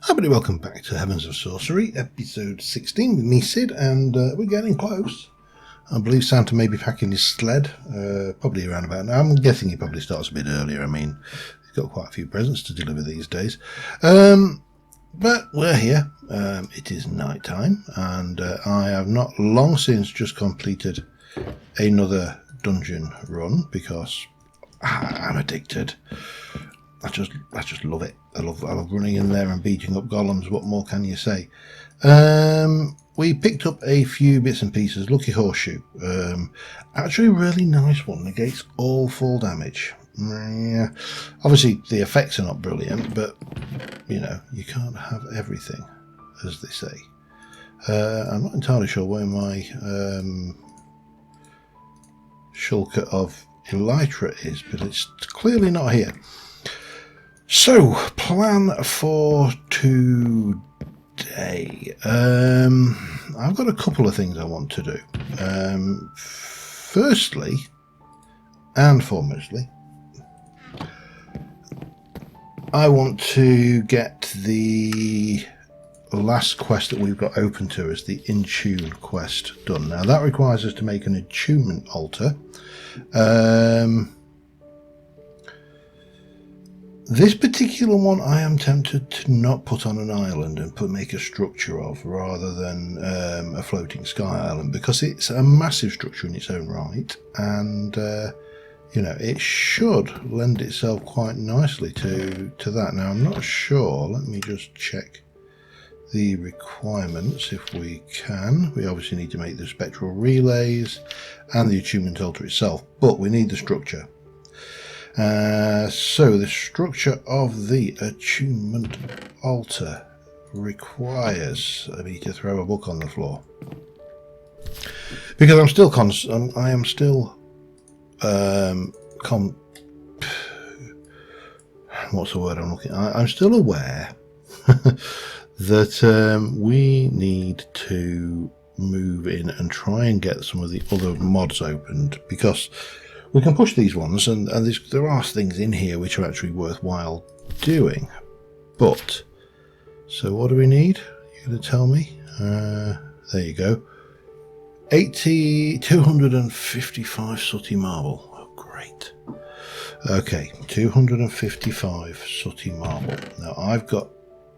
Hi everybody, welcome back to Heavens of Sorcery, episode 16 with me, Sid, and we're getting close. I believe Santa may be packing his sled, probably around about now. I'm guessing he probably starts a bit earlier. I mean, he's got quite a few presents to deliver these days. But we're here. It is night time, and I have not long since just completed another dungeon run because I'm addicted. I just love it. I love running in there and beating up golems. What more can you say? We picked up a few bits and pieces. Lucky Horseshoe. Actually a really nice one. Negates all fall damage. Yeah. Obviously the effects are not brilliant, but you know, you can't have everything, as they say. I'm not entirely sure where my shulker of Elytra is, but it's clearly not here. So, plan for today. I've got a couple of things I want to do. Firstly, and foremostly, I want to get the last quest that we've got open to us, the Intune quest, done. Now, that requires us to make an attunement altar. This particular one I am tempted to not put on an island and make a structure of, rather than a floating sky island, because it's a massive structure in its own right, and you know, it should lend itself quite nicely to that. Now I'm not sure, let me just check the requirements if we can. We obviously need to make the spectral relays and the attunement altar itself, but we need the structure. So the structure of the attunement altar requires me to throw a book on the floor, because I'm still I am still what's the word I'm looking at? I'm still aware that we need to move in and try and get some of the other mods opened, because we can push these ones, and there are things in here which are actually worthwhile doing. But, so what do we need? You're going to tell me? There you go. 255 sooty marble. Oh, great. Okay, 255 sooty marble. Now, I've got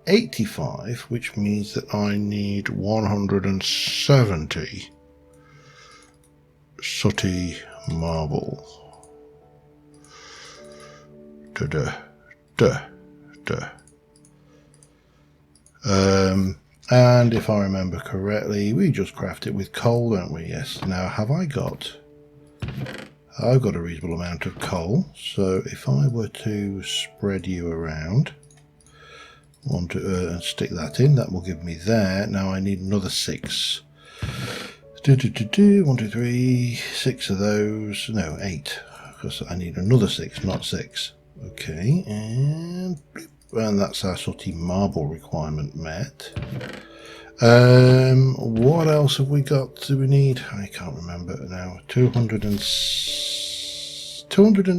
85, which means that I need 170 sooty marble. And if I remember correctly, we just craft it with coal, don't we? Yes. Now, I've got a reasonable amount of coal, so if I were to spread you around and stick that in, that will give me there. Now I need another 6. 1, 2, 3, 6 of those. No, 8, because I need another 6, not 6. Okay, and that's our sooty marble requirement met. What else have we got? Do we need? I can't remember now. 200 and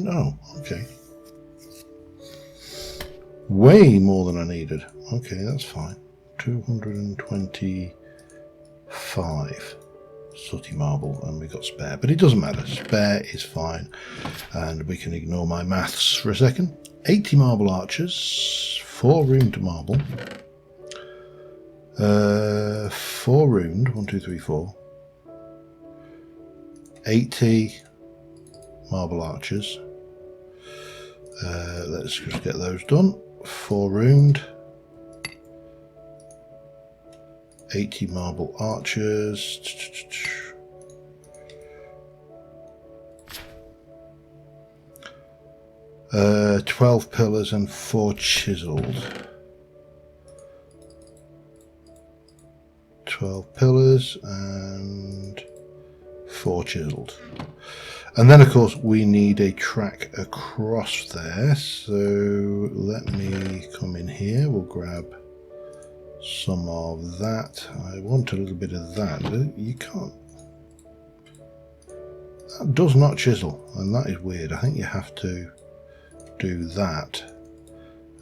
oh, okay. Way more than I needed. Okay, that's fine. 225 sooty marble, and we got spare, but it doesn't matter. Spare is fine, and we can ignore my maths for a second. 80 marble archers, 4 runed marble, 4 runed, 1, 2, 3, 4, 80 marble archers. Let's just get those done. 4 runed, 80 marble archers. 12 pillars and 4 chiseled. 12 pillars and 4 chiseled. And then, of course, we need a track across there. So let me come in here. We'll grab some of that. I want a little bit of that. You can't. That does not chisel, and that is weird. I think you have to do that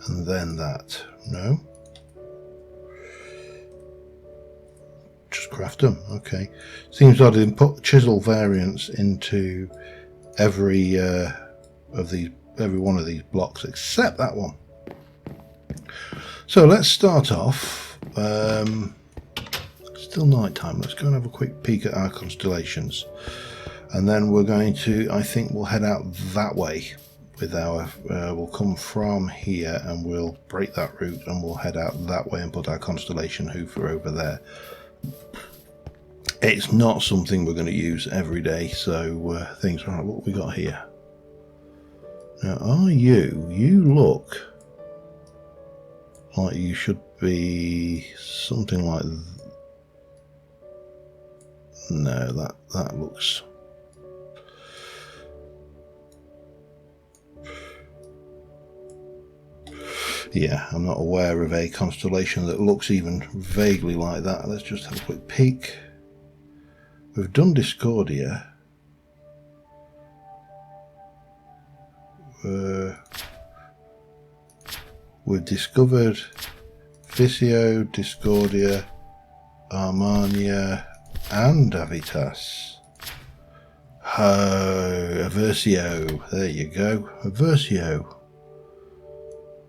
and then that. No? just craft them. Okay. Seems odd to put chisel variants into every one of these blocks except that one. So let's start off. Still night time. Let's go and have a quick peek at our constellations, and then we're going to, I think we'll head out that way with our we'll come from here and we'll break that route and we'll head out that way and put our constellation hoofer over there. It's not something we're going to use every day, so things right. What we got here now? Are you look like you should be something like no, that looks yeah, I'm not aware of a constellation that looks even vaguely like that. Let's just have a quick peek. We've done Discordia. We've discovered Visio, Discordia, Armania, and Avitas. Oh, Aversio. There you go. Aversio.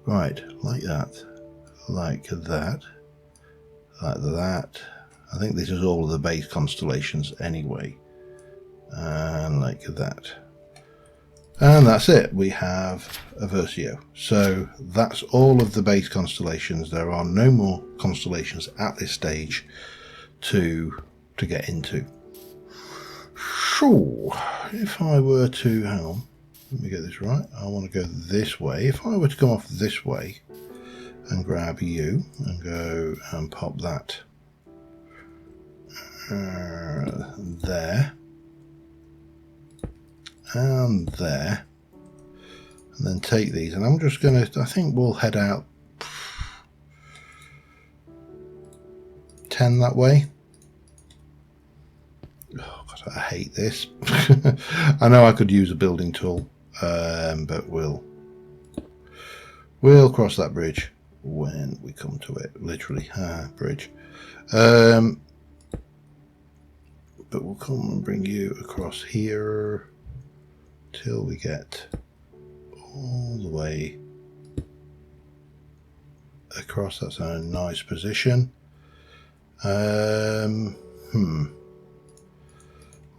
Right, like that. Like that. Like that. I think this is all of the base constellations anyway. And like that. And that's it. We have Aversio. So that's all of the base constellations. There are no more constellations at this stage to get into. So if I were to, hang on, let me get this right. I want to go this way. If I were to come off this way and grab you and go and pop that there and there, and then take these, and I'm just going to, I think we'll head out 10 that way. Oh God, I hate this. I know I could use a building tool, but we'll cross that bridge when we come to it. Literally, bridge. But we'll come and bring you across here till we get all the way across. That's a nice position.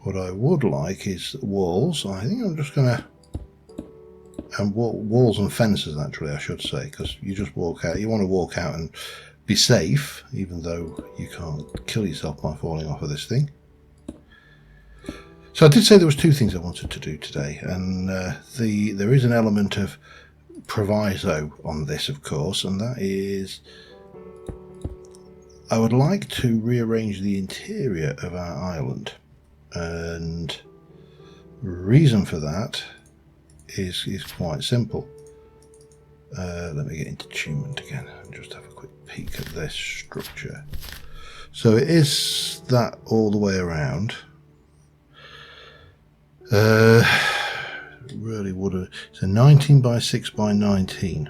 What I would like is walls. I think I'm just gonna, and walls and fences actually I should say, because you just walk out. You want to walk out and be safe, even though you can't kill yourself by falling off of this thing. So I did say there was two things I wanted to do today, and there is an element of proviso on this, of course, and that is I would like to rearrange the interior of our island, and the reason for that is quite simple. Let me get into attunement again and just have a quick peek at this structure. So it is that all the way around. Really would have. It's a 19 by 6 by 19.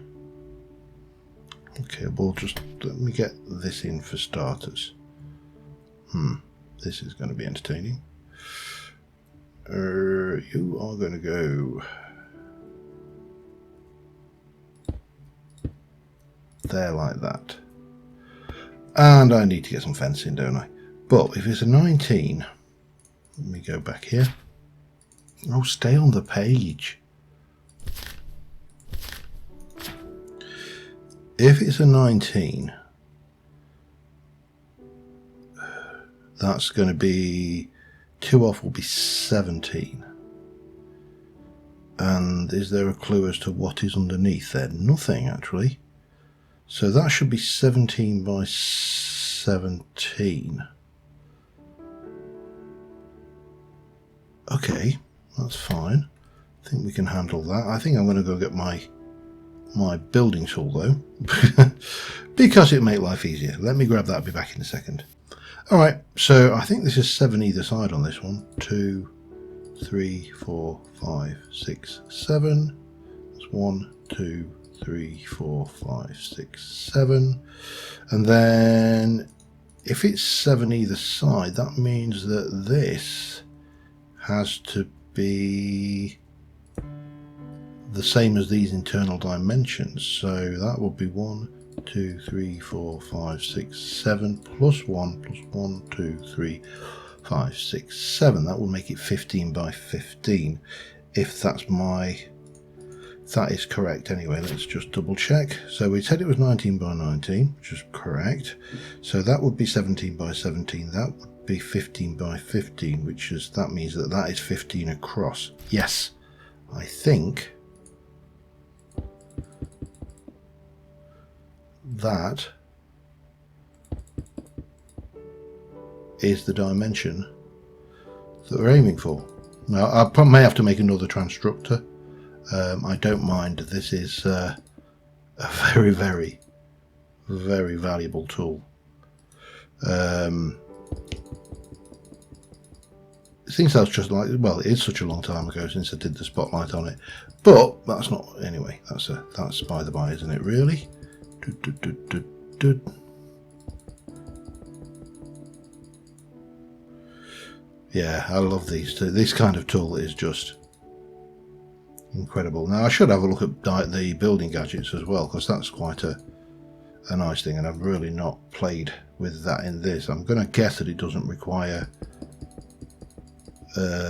Okay, well, just let me get this in for starters. This is going to be entertaining. You are going to go there like that. And I need to get some fencing, don't I? But if it's a 19, let me go back here. Oh, stay on the page. If it's a 19, that's going to be 2 off will be 17. And is there a clue as to what is underneath there? Nothing, actually. So that should be 17 by 17. Okay, that's fine. I think we can handle that. I think I'm going to go get my building tool though, because it'll make life easier. Let me grab that. I'll be back in a second. All right, so I think this is 7 either side on this one. 2, 3, 4, 5, 6, 7. That's 1, 2, 3, 4, 5, 6, 7. And then if it's 7 either side, that means that this has to be the same as these internal dimensions. So that would be 1, 2, 3, 4, 5, 6, 7 plus 1 plus 1, 2, 3, 5, 6, 7. That will make it 15 by 15. If that is correct anyway, let's just double check. So we said it was 19 by 19, which is correct. So that would be 17 by 17. That would be 15 by 15, which is, that means that that is 15 across. Yes, I think that is the dimension that we're aiming for. Now, I may have to make another transstructor. I don't mind. This is a very, very, very valuable tool. Since I was just like, well, it is such a long time ago since I did the spotlight on it, but that's not, anyway, that's by the by, isn't it, really? Yeah, I love these two. This kind of tool is just incredible. Now I should have a look at the building gadgets as well, because that's quite a nice thing, and I've really not played with that in this. I'm going to guess that it doesn't require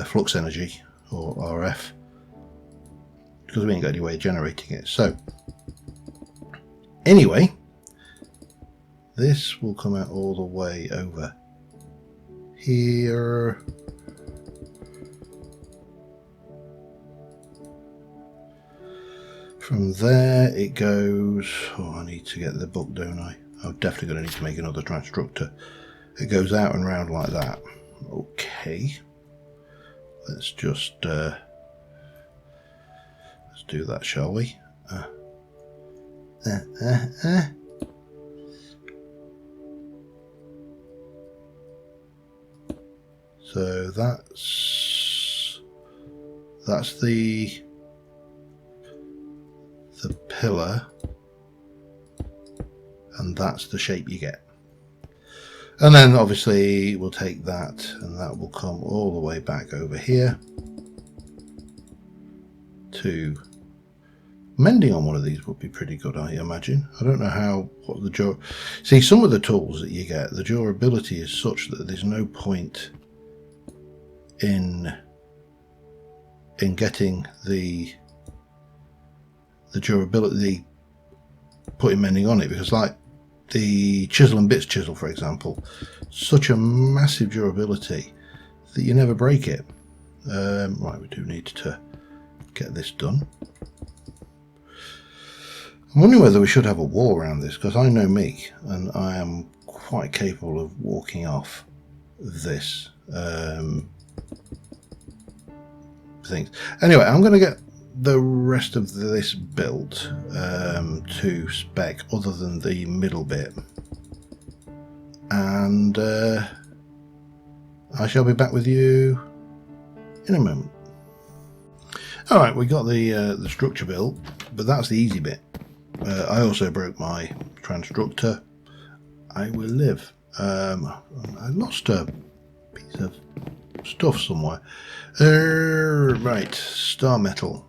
flux energy or RF, because we ain't got any way of generating it. So anyway, this will come out all the way over here. From there it goes, oh, I need to get the book, don't I? I'm definitely going to need to make another transstructor. It goes out and round like that. Okay, let's just let's do that, shall we? So that's the pillar, and that's the shape you get. And then obviously we'll take that, and that will come all the way back over here to mending on one of these would be pretty good, I imagine. I don't know what the see, some of the tools that you get, the durability is such that there's no point in getting the durability, putting mending on it, because like the chisel and bits chisel, for example, such a massive durability that you never break it. Right, we do need to get this done. I'm wondering whether we should have a wall around this, because I know me, and I am quite capable of walking off this things. Anyway, I'm going to get the rest of this built to spec, other than the middle bit, and I shall be back with you in a moment. Alright, we got the structure built, but that's the easy bit. I also broke my transstructor. I will live. I lost a piece of stuff somewhere. Right, star metal.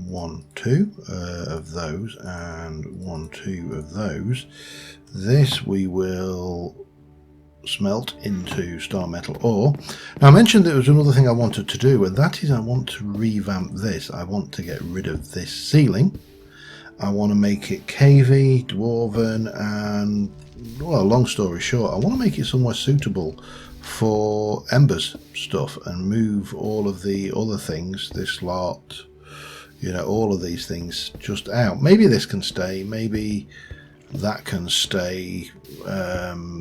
1, 2 of those, and 1, 2 of those. This we will smelt into star metal ore. Now I mentioned there was another thing I wanted to do, and that is I want to revamp this. I want to get rid of this ceiling. I want to make it cavey, dwarven, and, well, long story short, I want to make it somewhere suitable for Ember's stuff and move all of the other things, this lot, you know, all of these things just out. Maybe this can stay, maybe that can stay,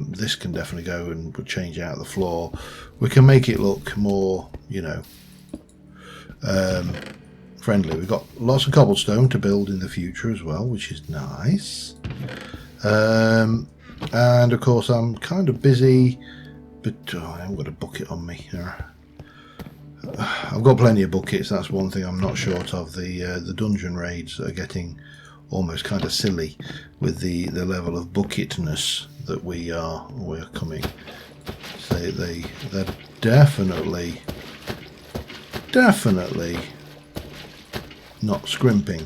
this can definitely go and change out the floor. We can make it look more, you know, friendly. We've got lots of cobblestone to build in the future as well, which is nice. And of course I'm kind of busy, but I haven't got a bucket on me. I've got plenty of buckets, that's one thing I'm not short of. The dungeon raids are getting almost kind of silly with the level of bucketness that we're coming. So they're definitely not scrimping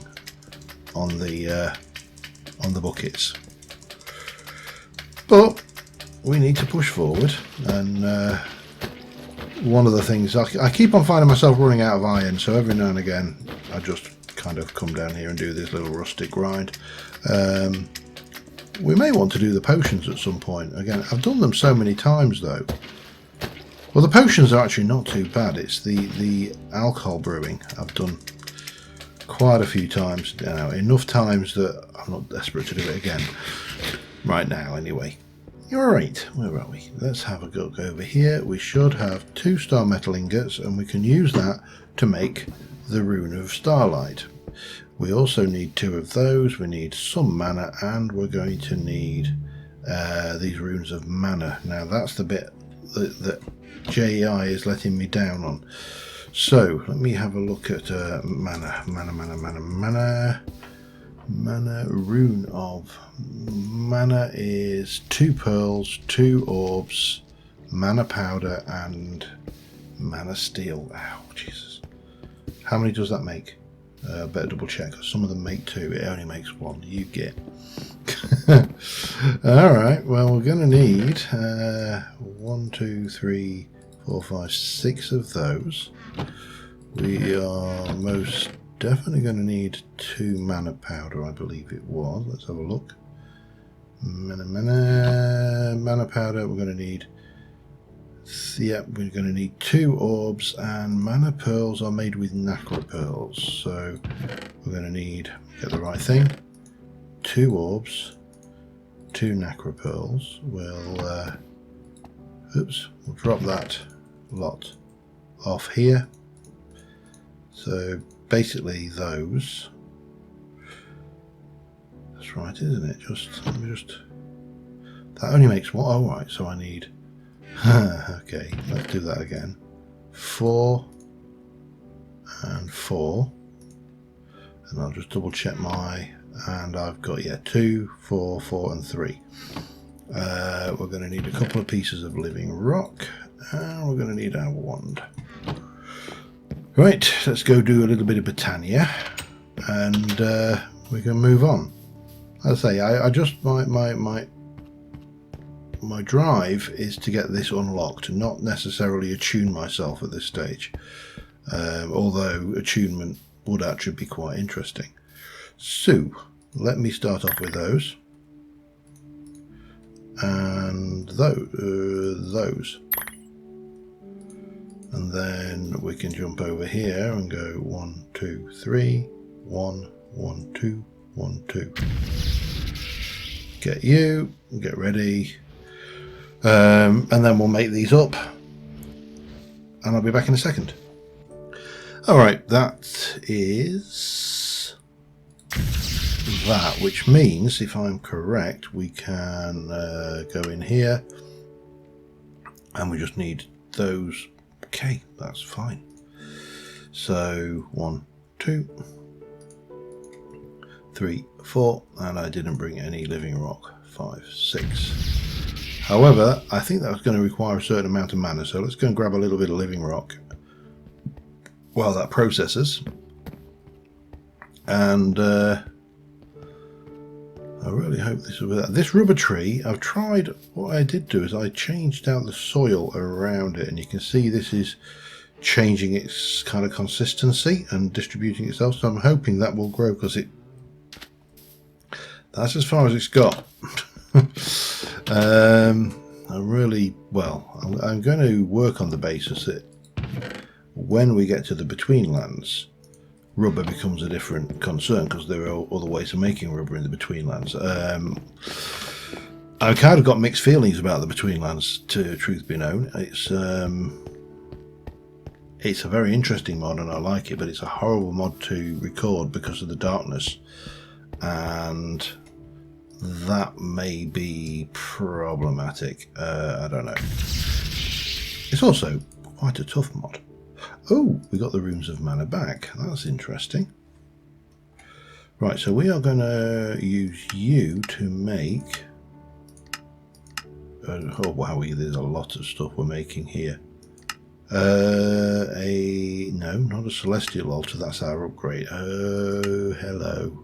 on the buckets, but we need to push forward. And one of the things I keep on finding myself running out of iron, so every now and again I just kind of come down here and do this little rustic grind. We may want to do the potions at some point. Again, I've done them so many times though. Well, the potions are actually not too bad. It's the alcohol brewing I've done quite a few times now. Enough times that I'm not desperate to do it again. Right now, anyway. You're right. Where are we? Let's have a look over here. We should have 2 star metal ingots, and we can use that to make the Rune of Starlight. We also need 2 of those. We need some mana, and we're going to need these runes of mana. Now, that's the bit that JEI is letting me down on. So let me have a look at mana. Rune of mana is 2 pearls, 2 orbs, mana powder, and mana steel. Ow, Jesus! How many does that make? Better double check. Some of them make 2. It only makes 1. You get. All right. Well, we're going to need 1, 2, 3, 4, 5, 6 of those. We are most definitely going to need 2 mana powder, I believe it was. Let's have a look. Mana powder. We're going to need. Yep, we're going to need 2 orbs, and mana pearls are made with nacre pearls. So we're going to need, get the right thing, 2 orbs, 2 nacre pearls. We'll drop that lot off here. So basically those. That's right, isn't it? That only makes 1. Oh, right. So I need. Okay, let's do that again. 4 and 4, and I'll just double check and I've got 2, 4, 4 and 3. We're going to need a couple of pieces of living rock, and we're going to need our wand. Right, let's go do a little bit of Britannia, and we can move on. As I say, I just my drive is to get this unlocked, not necessarily attune myself at this stage, although attunement would actually be quite interesting. So let me start off with those and those, and then we can jump over here and go 1, 2, 3, 1, 1, 2, 1, 2. Get you, get ready. And then we'll make these up, and I'll be back in a second. Alright, that is that, which means, if I'm correct, we can go in here, and we just need those. Okay, that's fine. So 1, 2, 3, 4, and I didn't bring any living rock. 5, 6. However, I think that was going to require a certain amount of mana, so let's go and grab a little bit of living rock while that processes. And I really hope this will be that. This rubber tree, I've tried, what I did do is I changed out the soil around it, and you can see this is changing its kind of consistency and distributing itself, so I'm hoping that will grow, because that's as far as it's got. I'm going to work on the basis that when we get to the between lands, rubber becomes a different concern, because there are other ways of making rubber in the between lands. I've kind of got mixed feelings about the between lands, to truth be known. It's a very interesting mod and I like it, but it's a horrible mod to record because of the darkness, and that may be problematic. I don't know. It's also quite a tough mod. Oh, we got the runes of mana back. That's interesting. Right, so we are going to use you to make... oh wow, there's a lot of stuff we're making here. No, not a celestial altar, that's our upgrade. Oh, hello.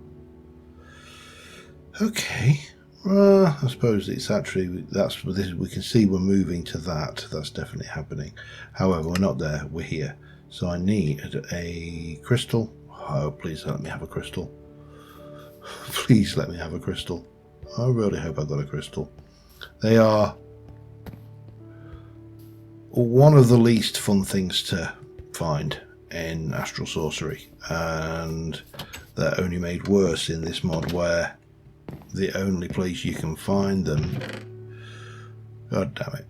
Okay. I suppose it's actually, that's this, we can see we're moving to that. That's definitely happening. However, we're not there, we're here. So I need a crystal. Oh, please let me have a crystal. Please let me have a crystal. I really hope I got a crystal. They are one of the least fun things to find in Astral Sorcery, and they're only made worse in this mod where the only place you can find them... God damn it.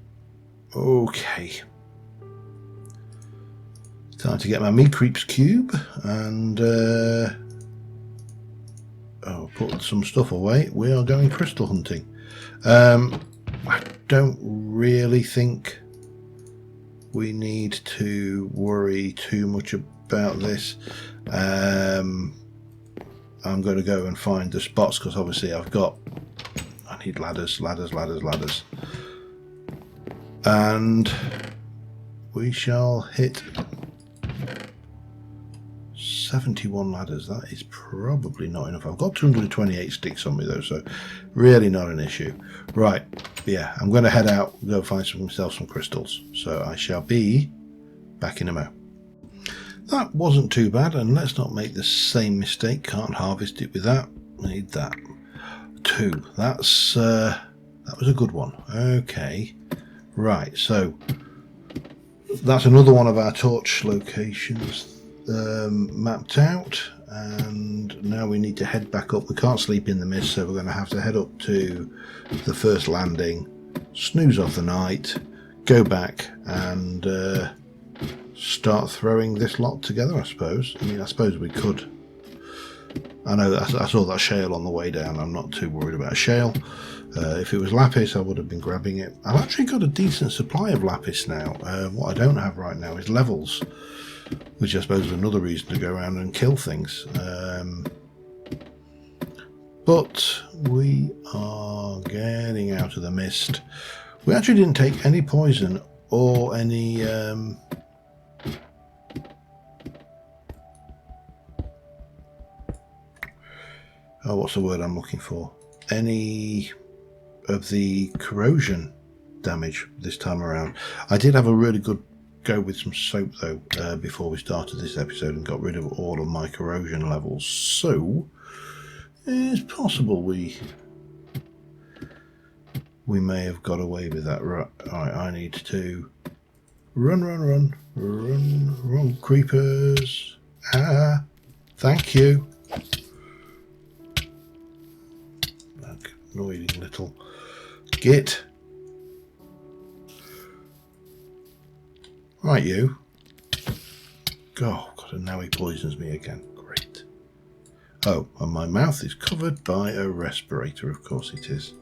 Okay. Time to get my meat creeps cube and put some stuff away. We are going crystal hunting. I don't really think we need to worry too much about this. I'm going to go and find the spots because obviously I need ladders. And we shall hit 71 ladders. That is probably not enough. I've got 228 sticks on me though, so really not an issue. Right, yeah, I'm going to head out, go find myself some crystals. So I shall be back in a mo. That wasn't too bad, and let's not make the same mistake. Can't harvest it with that. Need that. 2. That was a good one. Okay. Right, so that's another one of our torch locations mapped out, and now we need to head back up. We can't sleep in the mist, so we're going to have to head up to the first landing, snooze off the night, go back and start throwing this lot together, I suppose. I mean, I suppose we could. I know that I saw that shale on the way down. I'm not too worried about shale. If it was lapis, I would have been grabbing it. I've actually got a decent supply of lapis now. What I don't have right now is levels, which I suppose is another reason to go around and kill things. But we are getting out of the mist. We actually didn't take any poison or any... what's the word I'm looking for? Any of the corrosion damage this time around. I did have a really good go with some soap though before we started this episode and got rid of all of my corrosion levels, so it's possible we may have got away with that. Right, I need to run creepers. Thank you. Annoying little git. Right, you. Oh, God, and now he poisons me again. Great. Oh, and my mouth is covered by a respirator. Of course it is.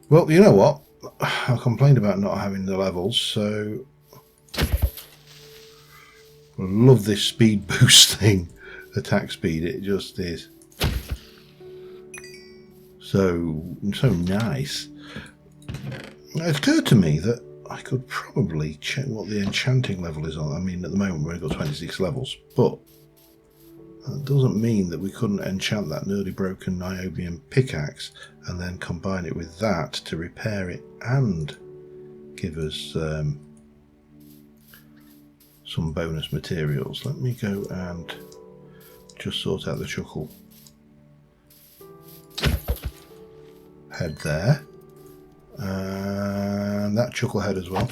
Well, you know what? I complained about not having the levels, so... I love this speed boost thing. Attack speed, it just is. So nice. It occurred to me that I could probably check what the enchanting level is on. I mean, at the moment we've got 26 levels, but that doesn't mean that we couldn't enchant that nearly broken niobium pickaxe and then combine it with that to repair it and give us some bonus materials. Let me go and just sort out the chuckle head there, and that chuckle head as well.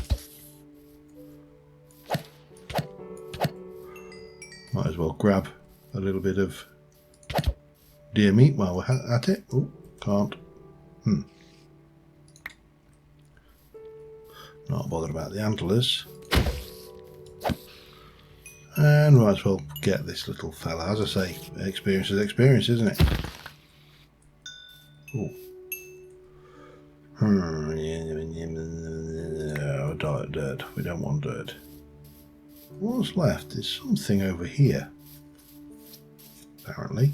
Might as well grab a little bit of deer meat while we're at it. Oh, can't. Not bothered about the antlers. And might as well get this little fella. As I say, experience is experience, isn't it? Oh. Dirt. We don't want dirt. What's left? There's something over here. apparently.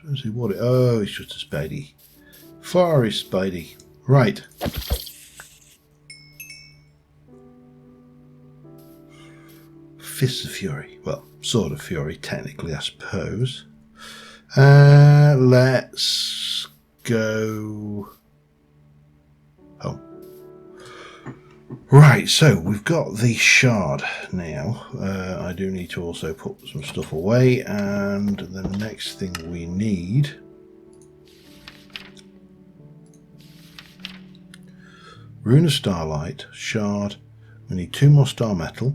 I don't see what it... Oh, it's just a Spidey. Fiery Spidey. Right. Fists of Fury. Well, Sword of Fury, technically, I suppose. Let's go home. Right, so we've got the shard now. I do need to also put some stuff away, and the next thing we need... Rune of Starlight, shard. We need 2 more star metal.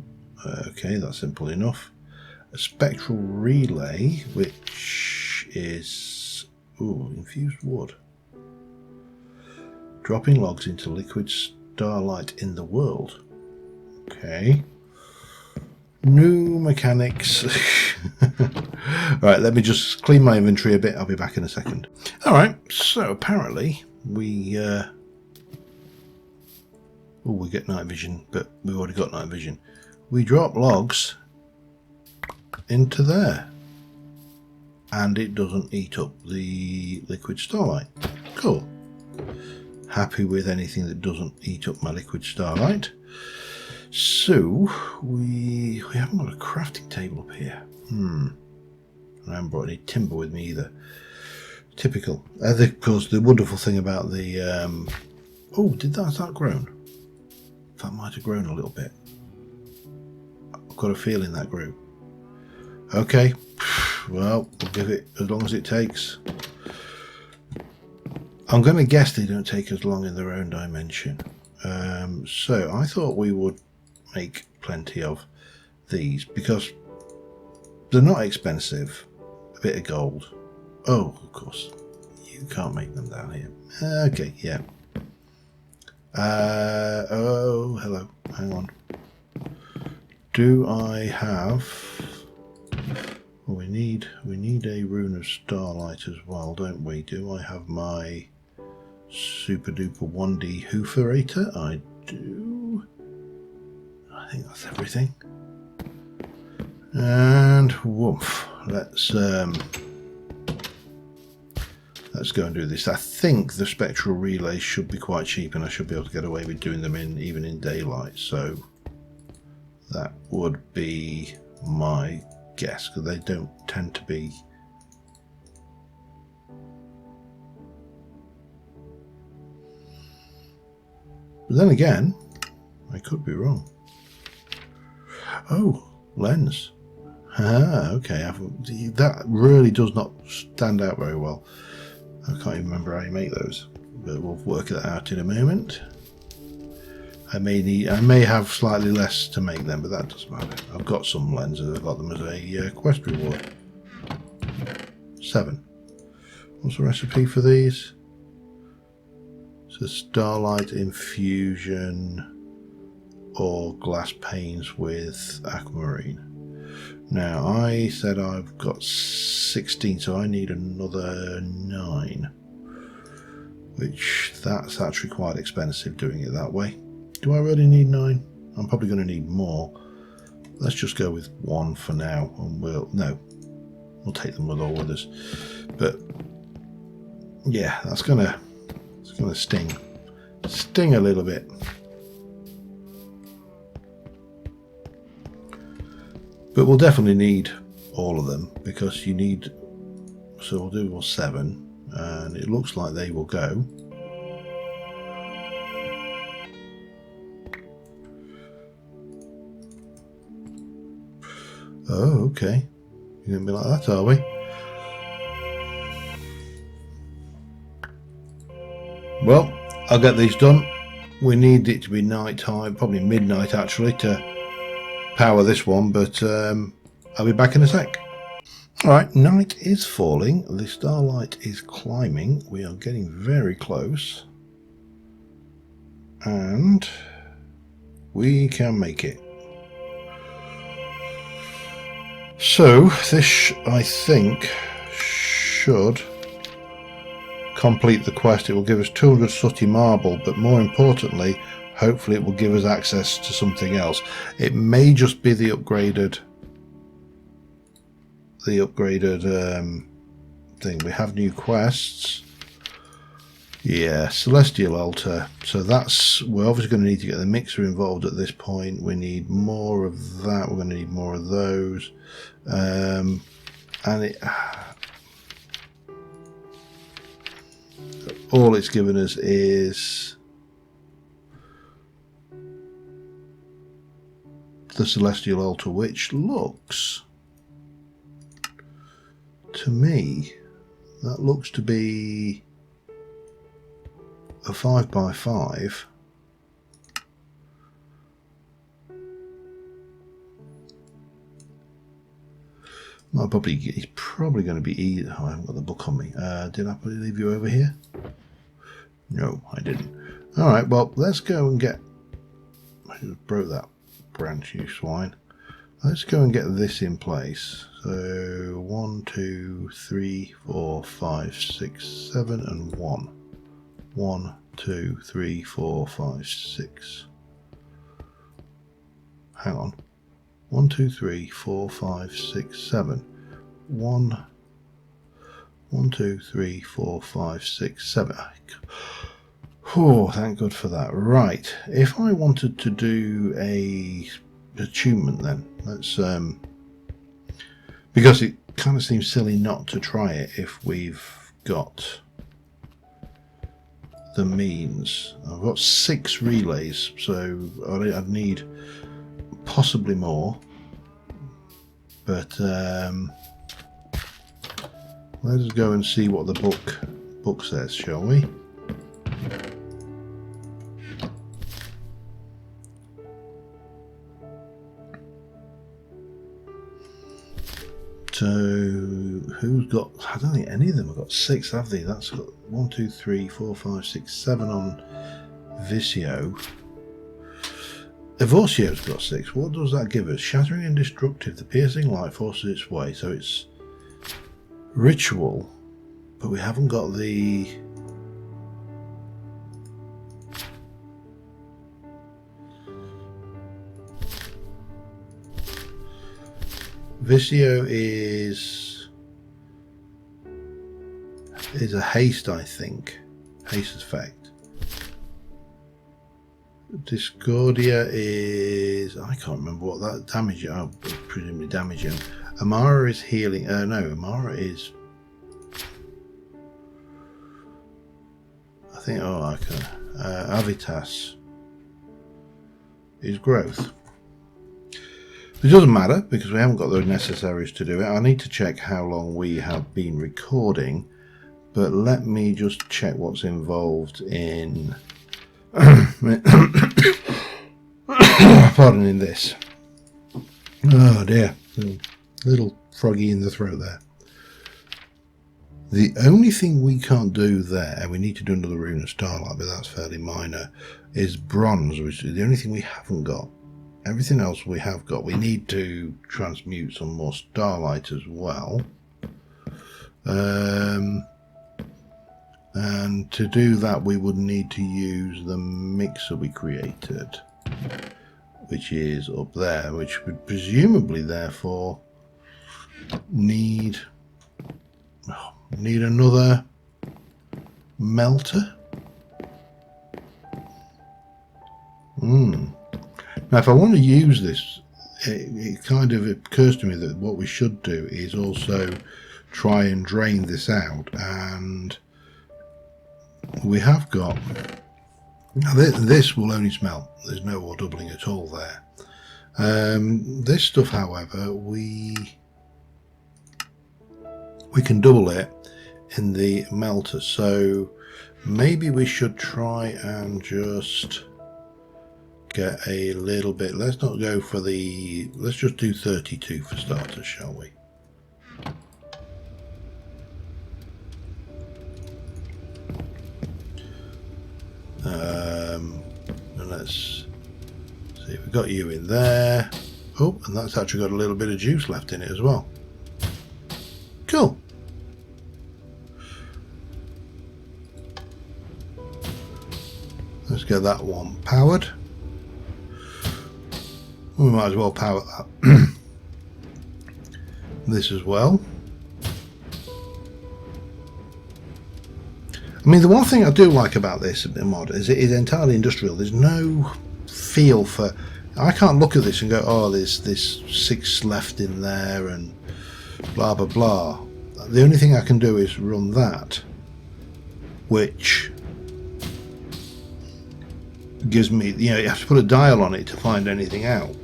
Okay, that's simple enough. A spectral relay, which is... Ooh, infused wood. Dropping logs into liquid starlight in the world. Okay. New mechanics. Right, let me just clean my inventory a bit. I'll be back in a second. Alright, so apparently we... Oh, we get night vision, but we've already got night vision. We drop logs into there, and it doesn't eat up the liquid starlight. Cool. Happy with anything that doesn't eat up my liquid starlight. So we haven't got a crafting table up here. I haven't brought any timber with me either. Typical. Of course, the wonderful thing about the oh, did that start grown? That might have grown a little bit. I've got a feeling that grew. Okay, well, we'll give it as long as it takes. I'm going to guess they don't take as long in their own dimension. So I thought we would make plenty of these because they're not expensive. A bit of gold. Oh, of course, you can't make them down here. Okay, yeah. Oh, hello. Hang on. Do I have... Well, we need a Rune of Starlight as well, don't we? Do I have my super duper 1D Hooferator? I do. I think that's everything. And woof. Let's go and do this. I think the spectral relays should be quite cheap, and I should be able to get away with doing them even in daylight. So that would be my guess, because they don't tend to be. But then again, I could be wrong. Oh, lens. Ah, okay. That really does not stand out very well. I can't even remember how you make those, but we'll work that out in a moment. I may have slightly less to make them, but that doesn't matter. I've got some lenses. I've got them as a quest reward. 7. What's the recipe for these? So Starlight Infusion or glass panes with aquamarine. Now, I said I've got 16, so I need another 9. Which, that's actually quite expensive doing it that way. Do I really need 9? I'm probably going to need more. Let's just go with 1 for now, and we'll take them with all with us. But, yeah, it's gonna sting a little bit. But we'll definitely need all of them, because you need... So we'll do 7, and it looks like they will go. Oh, okay. You're going to be like that, are we? Well, I'll get these done. We need it to be night time, probably midnight actually, to power this one, but I'll be back in a sec. Alright, night is falling, the starlight is climbing, we are getting very close, and we can make it. So this, I think, should complete the quest. It will give us 200 sooty marble, but more importantly, hopefully it will give us access to something else. It may just be the upgraded the upgraded thing. We have new quests. Yeah, Celestial Altar. So we're obviously going to need to get the mixer involved at this point. We need more of that. We're going to need more of those. And all it's given us is the Celestial Altar, which looks, to me, that looks to be a 5x5. It's probably going to be easy. Oh, I haven't got the book on me. Did I leave you over here? No, I didn't. All right, well, let's go and get... I just broke that branch, you swine. Let's go and get this in place. So 1, 2, 3, 4, 5, 6, 7, and 1. 1, 2, 3, 4, 5, 6. Hang on. 1, 2, 3, 4, 5, 6, 7. 1, 2, 3, 4, 5, 6, 7. Oh, thank God for that. Right. If I wanted to do a attunement, then let's because it kind of seems silly not to try it if we've got the means. I've got 6 relays, so I'd need possibly more, but let us go and see what the book says, shall we? So who's got, I don't think any of them have got 6, have they? That's got 1, 2, 3, 4, 5, 6, 7 on Visio. Evorcio's got 6. What does that give us? Shattering and destructive. The piercing light forces its way. So it's ritual, but we haven't got the... Visio is a haste, I think. Haste effect. Discordia is... I can't remember what that damage... Oh, presumably damaging. Amara is healing. No, Amara is... I think... Oh, I can... Avitas is growth. It doesn't matter because we haven't got the necessaries to do it. I need to check how long we have been recording, but let me just check what's involved in pardoning this. Oh dear, little froggy in the throat there. The only thing we can't do there, we need to do another Rune of Starlight, but that's fairly minor, is bronze, which is the only thing we haven't got. Everything else we have got. We need to transmute some more Starlight as well. And to do that, we would need to use the mixer we created, which is up there, which would presumably, therefore, need another melter. Now, if I want to use this, it kind of occurs to me that what we should do is also try and drain this out, and we have got... Now, this will only smelt. There's no more doubling at all there. This stuff, however, we can double it in the melter, so maybe we should try and just... get a little bit. Let's not go for the... Let's just do 32 for starters, shall we? And let's see, we've got you in there. Oh, and that's actually got a little bit of juice left in it as well. Cool. Let's get that one powered. We might as well power that. this as well. I mean, the one thing I do like about this mod is it is entirely industrial. There's no feel for... I can't look at this and go, oh, there's 6 left in there and blah, blah, blah. The only thing I can do is run that, which gives me, you know, you have to put a dial on it to find anything out.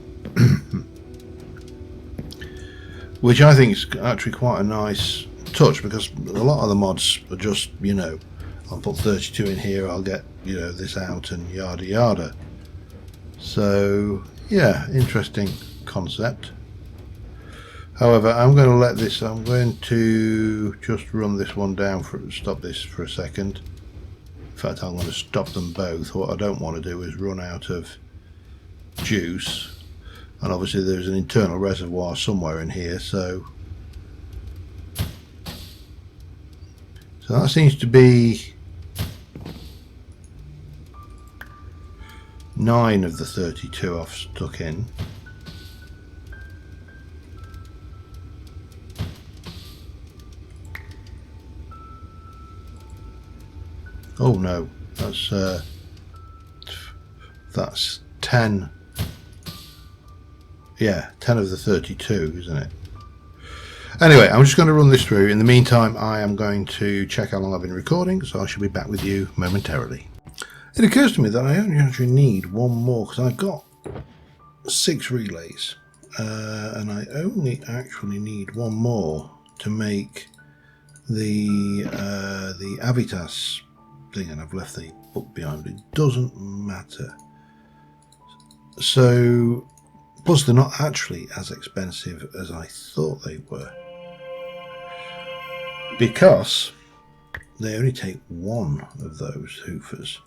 Which I think is actually quite a nice touch, because a lot of the mods are just, you know, I'll put 32 in here, I'll get, you know, this out and yada yada. So yeah, interesting concept. However, I'm going to let this, I'm going to just run this one down, stop this for a second. In fact, I'm going to stop them both. What I don't want to do is run out of juice, and obviously there's an internal reservoir somewhere in here, so that seems to be 9 of the 32 I've stuck in. Oh no, that's 10. Yeah, 10 of the 32, isn't it? Anyway, I'm just going to run this through. In the meantime, I am going to check how long I've been recording, so I shall be back with you momentarily. It occurs to me that I only actually need one more, because I've got 6 relays, and I only actually need one more to make the Avitas thing, and I've left the book behind, but it doesn't matter. So, plus they're not actually as expensive as I thought they were, because they only take 1 of those hoofers,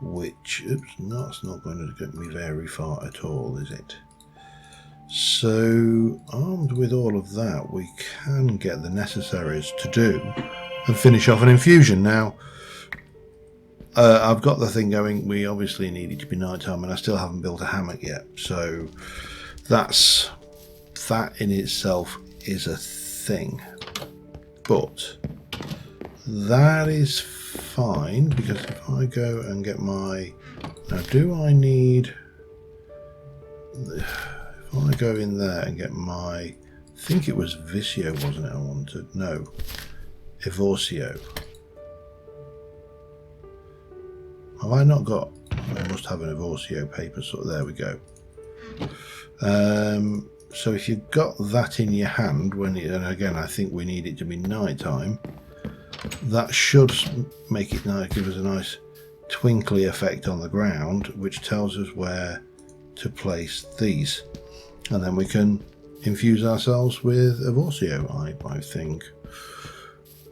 which, oops, that's not going to get me very far at all, is it? So, armed with all of that, we can get the necessaries to do and finish off an infusion. Now, I've got the thing going. We obviously need it to be night time, and I still haven't built a hammock yet, so that in itself is a thing. But that is fine, because if I go and get my... Now, do I need... If I go in there and get my... I think it was Visio, wasn't it, I wanted? No. Evorsio. Have I not got... I must have an Evorsio paper, so there we go. So if you've got that in your hand, and again, I think we need it to be night time, that should make it nice, give us a nice twinkly effect on the ground, which tells us where to place these. And then we can infuse ourselves with Evorsio, I think.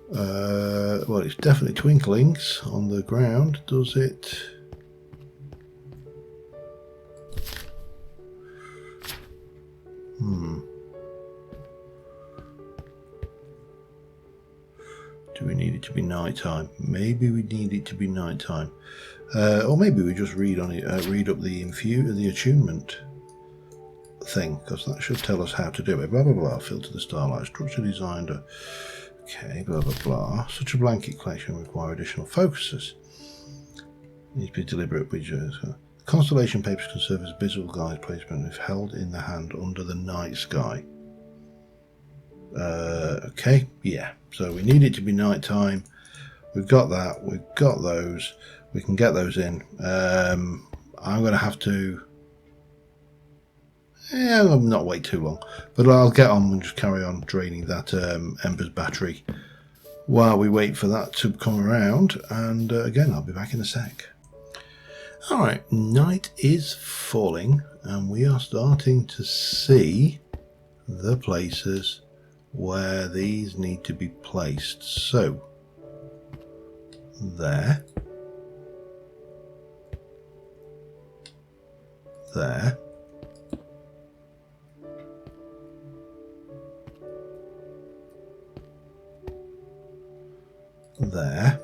Well, it's definitely twinklings on the ground, does it? Do we need it to be nighttime? Maybe we need it to be nighttime, or maybe we just read on it. Read up the attunement thing, because that should tell us how to do it. Blah blah blah. Filter the starlight structure designed. Okay, blah blah blah. Such a blanket collection will require additional focuses. Needs to be deliberate. Constellation papers can serve as visual guide placement if held in the hand under the night sky. Okay, yeah. So we need it to be night time. We've got that. We've got those. We can get those in. I'm going to have to. Yeah, I'll not wait too long, but I'll get on and just carry on draining that Ember's battery while we wait for that to come around. And again, I'll be back in a sec. Alright, night is falling and we are starting to see the places where these need to be placed. So, there, there, there,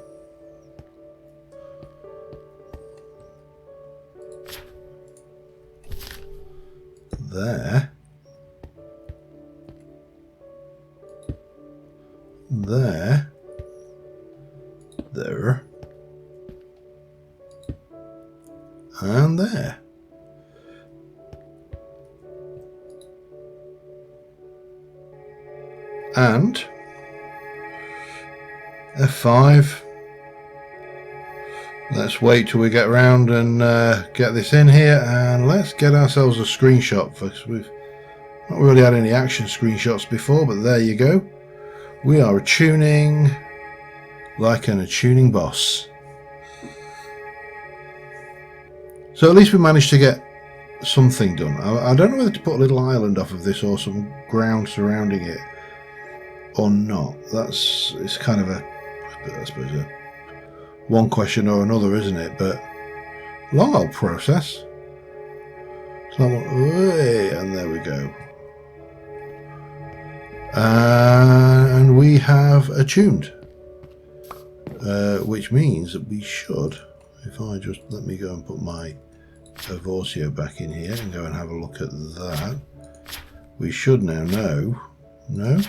there, And there. And F5. Let's wait till we get around and get this in here, and let's get ourselves a screenshot, because we've not really had any action screenshots before, but there you go. We are attuning like an attuning boss. So at least we managed to get something done. I don't know whether to put a little island off of this or some ground surrounding it or not. It's kind of I suppose one question or another, isn't it? But long old process. So and there we go. And we have attuned, which means that we should, if I just let me go and put my Vorcio back in here and go and have a look at that, we should now know. No?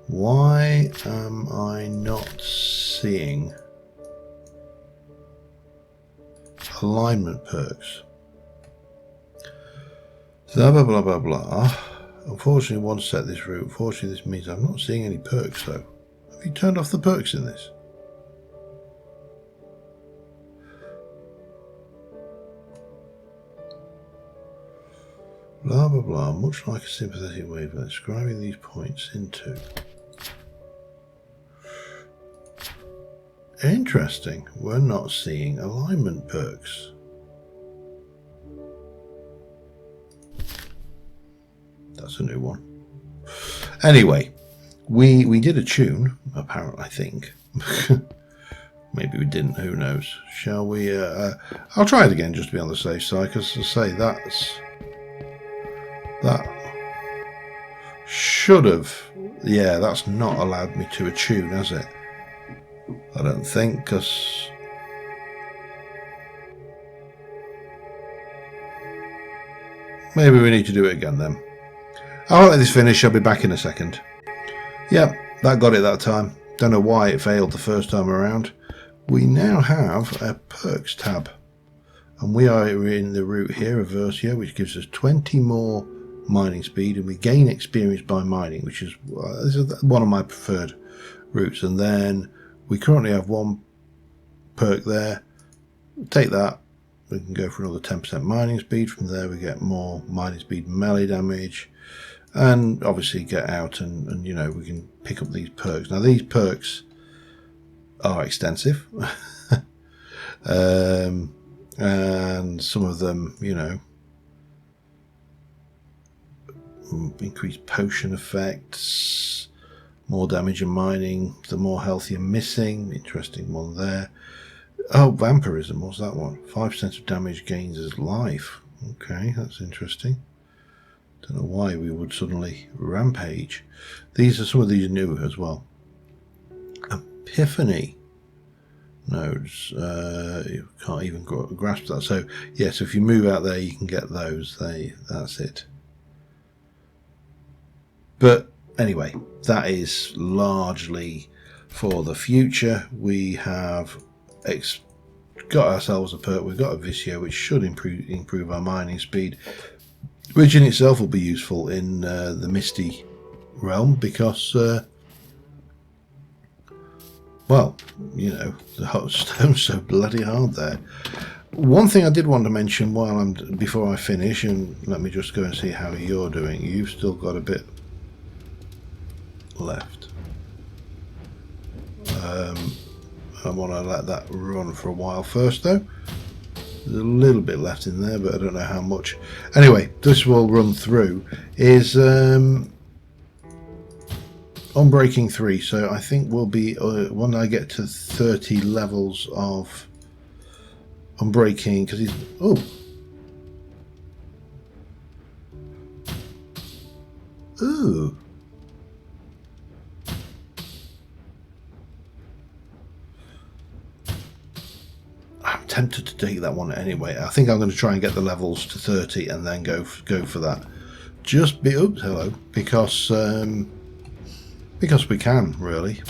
Why am I not seeing alignment perks? Blah blah blah blah blah. Unfortunately, one set this route. Unfortunately, this means I'm not seeing any perks though. Have you turned off the perks in this? Blah blah blah, much like a sympathetic wave, describing these points into. Interesting, we're not seeing alignment perks. That's a new one. Anyway, we did attune, apparently, I think. Maybe we didn't, who knows. Shall we? I'll try it again just to be on the safe side, because as I say, that should have, yeah, that's not allowed me to attune, has it? I don't think, because maybe we need to do it again then. I'll let this finish, I'll be back in a second. Yep, that got it that time. Don't know why it failed the first time around. We now have a perks tab, and we are in the route here of Vorcio, which gives us 20 more mining speed, and we gain experience by mining, which is one of my preferred routes. And then we currently have one perk there. Take that, we can go for another 10% mining speed. From there we get more mining speed melee damage, and obviously get out and you know, we can pick up these perks. Now these perks are extensive and some of them, you know, increased potion effects, more damage and mining, the more healthy and missing. Interesting one there. Oh, vampirism, what's that one? 5% of damage gains as life. Okay, that's interesting. Don't know why we would suddenly rampage. These are some of these new as well. Epiphany nodes. You can't even grasp that. So yes, if you move out there, you can get those. That's it. But anyway, that is largely for the future. We have got ourselves a perk. We've got a Visio, which should improve our mining speed, which in itself will be useful in the Misty realm, because well, you know, the hot stone's so bloody hard there. One thing I did want to mention before I finish, and let me just go and see how you're doing. You've still got a bit left. I want to let that run for a while first though. There's a little bit left in there, but I don't know how much. Anyway, this will run through is Unbreaking 3, so I think we'll be when I get to 30 levels of Unbreaking, because he's ooh. I'm tempted to take that one anyway. I think I'm going to try and get the levels to 30 and then go for that. Just because we can, really.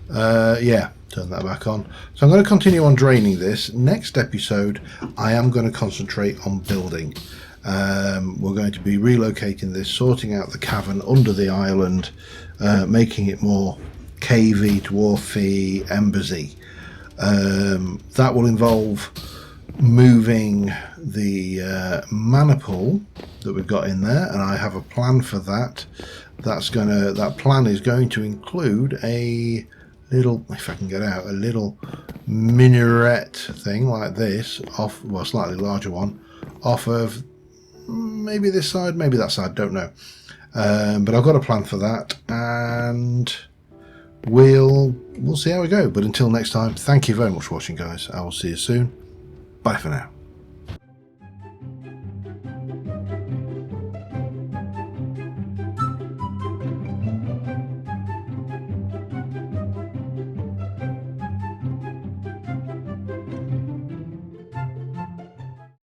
Yeah, turn that back on. So I'm going to continue on draining this. Next episode, I am going to concentrate on building. We're going to be relocating this, sorting out the cavern under the island, making it more cavey, dwarfy, embersy. That will involve moving the mana pool that we've got in there, and I have a plan for that. That plan is going to include a little, if I can get out, a little minaret thing like this, off, well, a slightly larger one, off of maybe this side, maybe that side, don't know. But I've got a plan for that, and we'll see how we go. But until next time, thank you very much for watching, guys. I will see you soon. Bye for now.